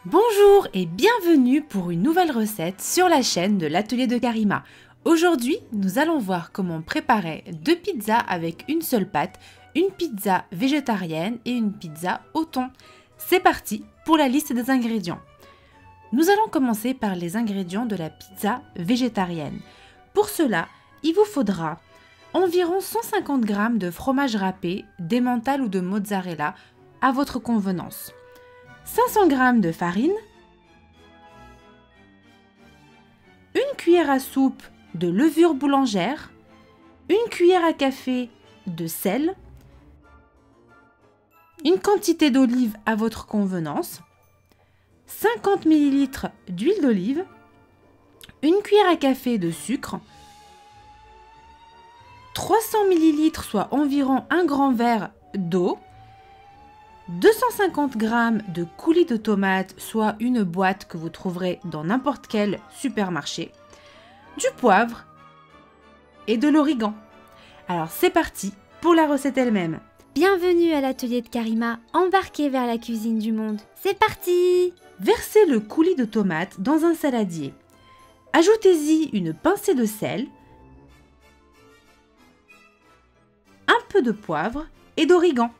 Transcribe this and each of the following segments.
Bonjour et bienvenue pour une nouvelle recette sur la chaîne de l'atelier de Karima. Aujourd'hui, nous allons voir comment préparer deux pizzas avec une seule pâte, une pizza végétarienne et une pizza au thon. C'est parti pour la liste des ingrédients. Nous allons commencer par les ingrédients de la pizza végétarienne. Pour cela, il vous faudra environ 150 g de fromage râpé, d'emmental ou de mozzarella à votre convenance. 500 g de farine, une cuillère à soupe de levure boulangère, une cuillère à café de sel, une quantité d'olive à votre convenance, 50 ml d'huile d'olive, une cuillère à café de sucre, 300 ml soit environ un grand verre d'eau, 250 g de coulis de tomates, soit une boîte que vous trouverez dans n'importe quel supermarché, du poivre et de l'origan. Alors c'est parti pour la recette elle-même. Bienvenue à l'atelier de Karima, embarquez vers la cuisine du monde. C'est parti! Versez le coulis de tomates dans un saladier. Ajoutez-y une pincée de sel, un peu de poivre et d'origan.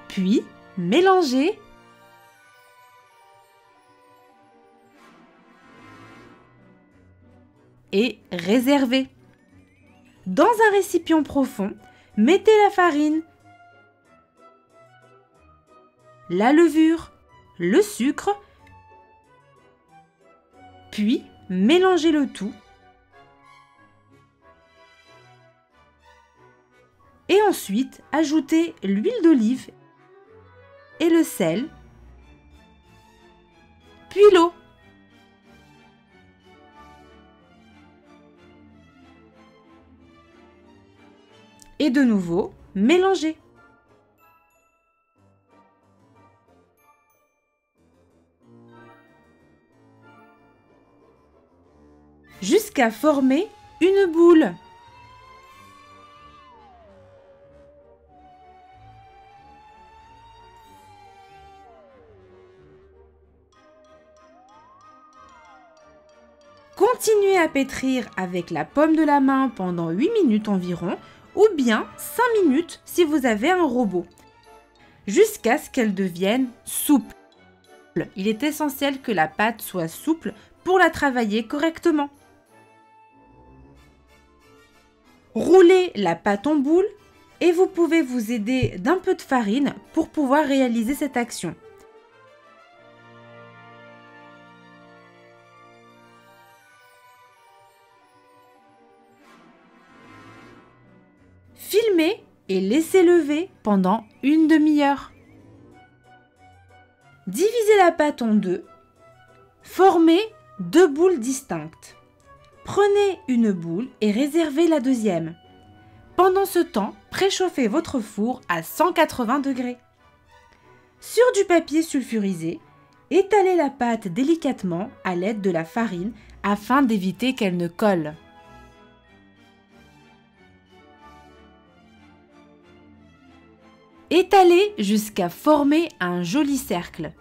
Puis, mélangez et réservez. Dans un récipient profond, mettez la farine, la levure, le sucre, puis mélangez le tout. Et ensuite, ajoutez l'huile d'olive et le sel, puis l'eau. Et de nouveau, mélangez. Jusqu'à former une boule. Continuez à pétrir avec la paume de la main pendant 8 minutes environ, ou bien 5 minutes si vous avez un robot, jusqu'à ce qu'elle devienne souple. Il est essentiel que la pâte soit souple pour la travailler correctement. Roulez la pâte en boule et vous pouvez vous aider d'un peu de farine pour pouvoir réaliser cette action. Filmez et laissez lever pendant une demi-heure. Divisez la pâte en deux. Formez deux boules distinctes. Prenez une boule et réservez la deuxième. Pendant ce temps, préchauffez votre four à 180 degrés. Sur du papier sulfurisé, étalez la pâte délicatement à l'aide de la farine afin d'éviter qu'elle ne colle. Étalez jusqu'à former un joli cercle.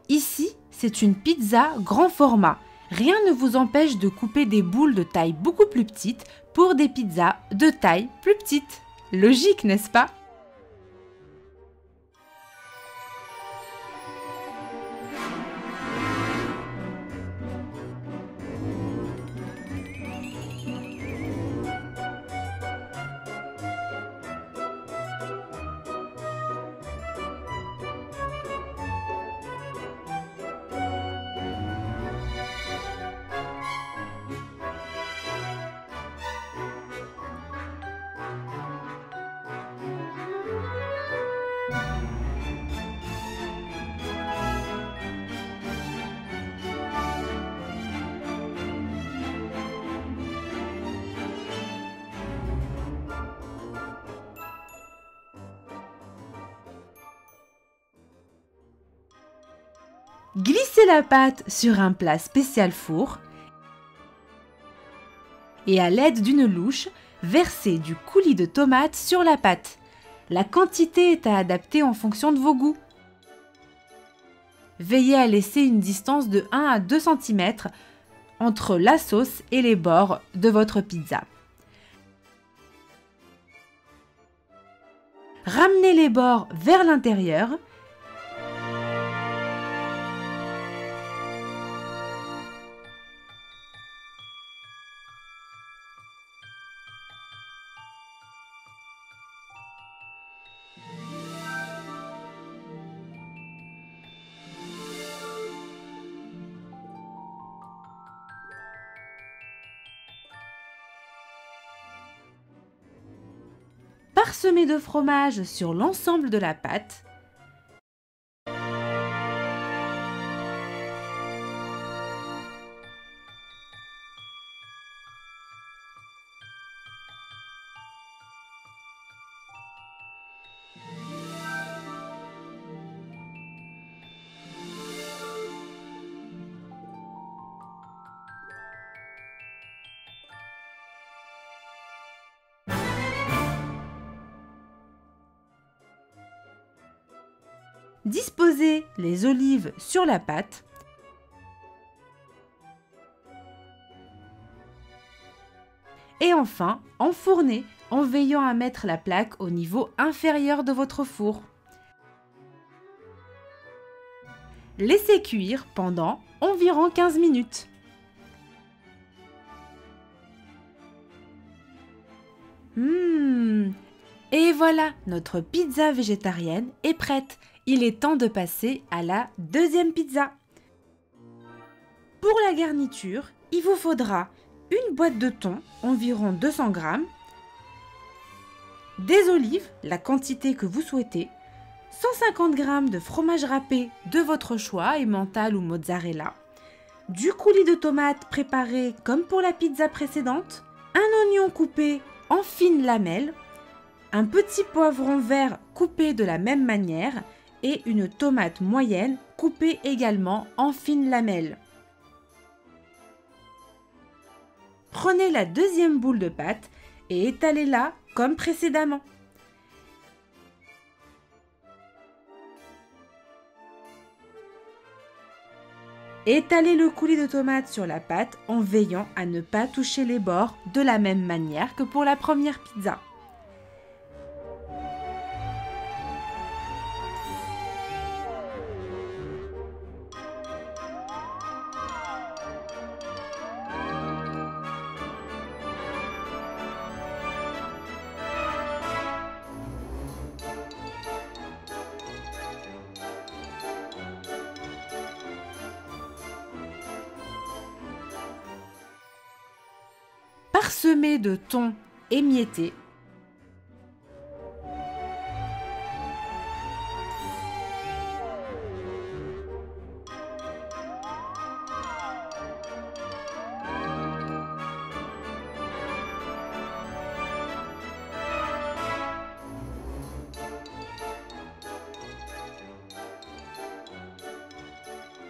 Ici, c'est une pizza grand format. Rien ne vous empêche de couper des boules de taille beaucoup plus petite pour des pizzas de taille plus petite. Logique, n'est-ce pas ? Glissez la pâte sur un plat spécial four et à l'aide d'une louche, versez du coulis de tomate sur la pâte. La quantité est à adapter en fonction de vos goûts. Veillez à laisser une distance de 1 à 2 cm entre la sauce et les bords de votre pizza. Ramenez les bords vers l'intérieur. Parsemez de fromage sur l'ensemble de la pâte. Disposez les olives sur la pâte. Et enfin, enfournez en veillant à mettre la plaque au niveau inférieur de votre four. Laissez cuire pendant environ 15 minutes. Et voilà, notre pizza végétarienne est prête. Il est temps de passer à la deuxième pizza. Pour la garniture, il vous faudra une boîte de thon, environ 200 g, des olives, la quantité que vous souhaitez, 150 g de fromage râpé de votre choix, emmental ou mozzarella, du coulis de tomate préparé comme pour la pizza précédente, un oignon coupé en fines lamelles, un petit poivron vert coupé de la même manière et une tomate moyenne coupée également en fines lamelles. Prenez la deuxième boule de pâte et étalez-la comme précédemment. Étalez le coulis de tomate sur la pâte en veillant à ne pas toucher les bords de la même manière que pour la première pizza. Parsemez de thon émietté.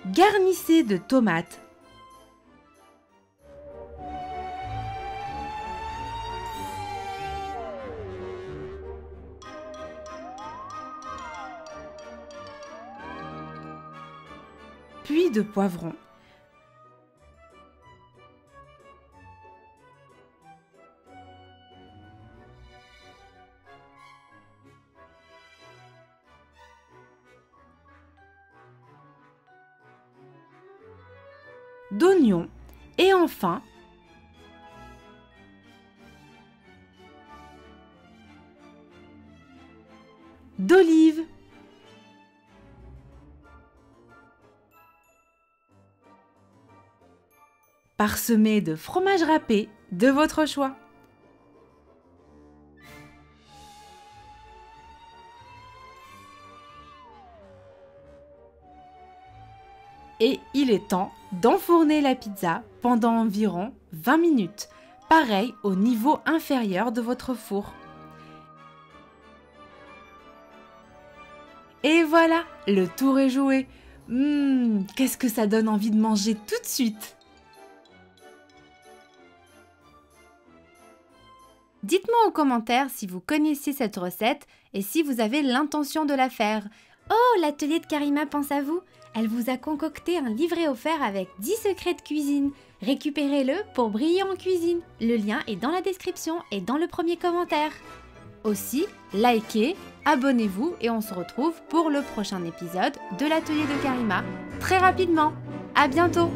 Garnissez de tomates. Puis de poivrons. D'oignons et enfin d'olives. Parsemé de fromage râpé de votre choix. Et il est temps d'enfourner la pizza pendant environ 20 minutes, pareil au niveau inférieur de votre four. Et voilà, le tour est joué. Qu'est-ce que ça donne envie de manger tout de suite! Dites-moi en commentaire si vous connaissiez cette recette et si vous avez l'intention de la faire. Oh, l'atelier de Karima pense à vous. Elle vous a concocté un livret offert avec 10 secrets de cuisine. Récupérez-le pour briller en cuisine. Le lien est dans la description et dans le premier commentaire. Aussi, likez, abonnez-vous et on se retrouve pour le prochain épisode de l'atelier de Karima très rapidement. À bientôt!